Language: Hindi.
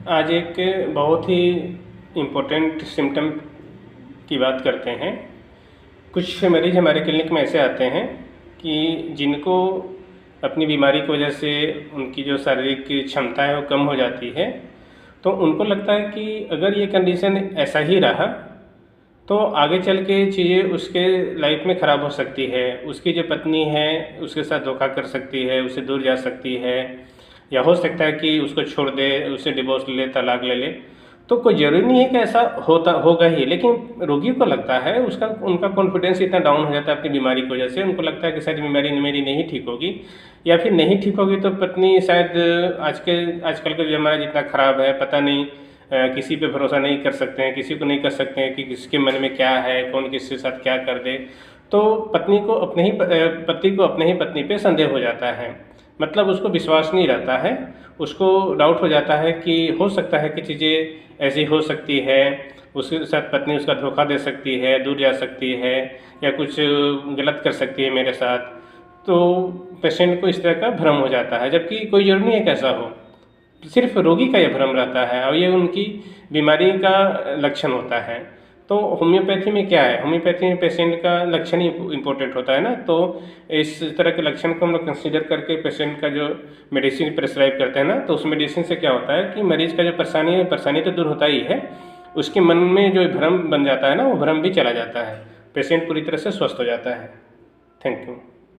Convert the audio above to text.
आज एक बहुत ही इम्पोर्टेंट सिम्टम की बात करते हैं। कुछ मरीज़ हमारे क्लिनिक में ऐसे आते हैं कि जिनको अपनी बीमारी की वजह से उनकी जो शारीरिक क्षमता है वो कम हो जाती है, तो उनको लगता है कि अगर ये कंडीशन ऐसा ही रहा तो आगे चल के चीज़ें उसके लाइफ में ख़राब हो सकती है। उसकी जो पत्नी है उसके साथ धोखा कर सकती है, उससे दूर जा सकती है, या हो सकता है कि उसको छोड़ दे, उससे डिवोर्स ले ले, तलाक ले ले। तो कोई ज़रूरी नहीं है कि ऐसा होगा ही, लेकिन रोगी को लगता है, उनका कॉन्फिडेंस इतना डाउन हो जाता है अपनी बीमारी की वजह से। उनको लगता है कि शायद बीमारी मेरी नहीं ठीक होगी, या फिर नहीं ठीक होगी तो पत्नी शायद आजकल का ज़माना जितना ख़राब है, पता नहीं किसी पे भरोसा नहीं कर सकते हैं, किसी को नहीं कर सकते हैं कि किसके मन में क्या है, कौन किसके साथ क्या कर दे। तो पति को अपने ही पत्नी पे संदेह हो जाता है, मतलब उसको विश्वास नहीं रहता है। उसको डाउट हो जाता है कि हो सकता है कि चीज़ें ऐसी हो सकती है, उसके साथ पत्नी उसका धोखा दे सकती है, दूर जा सकती है, या कुछ गलत कर सकती है मेरे साथ। तो पेशेंट को इस तरह का भ्रम हो जाता है, जबकि कोई ज़रूरी नहीं है कि ऐसा हो, सिर्फ रोगी का ये भ्रम रहता है और ये उनकी बीमारी का लक्षण होता है। तो होम्योपैथी में क्या है, होम्योपैथी में पेशेंट का लक्षण ही इम्पोर्टेंट होता है ना। तो इस तरह के लक्षण को हम लोग कंसीडर करके पेशेंट का जो मेडिसिन प्रेस्क्राइब करते हैं ना, तो उस मेडिसिन से क्या होता है कि मरीज़ का जो परेशानी है, परेशानी तो दूर होता ही है, उसके मन में जो भ्रम बन जाता है ना, वो भ्रम भी चला जाता है, पेशेंट पूरी तरह से स्वस्थ हो जाता है। Thank you.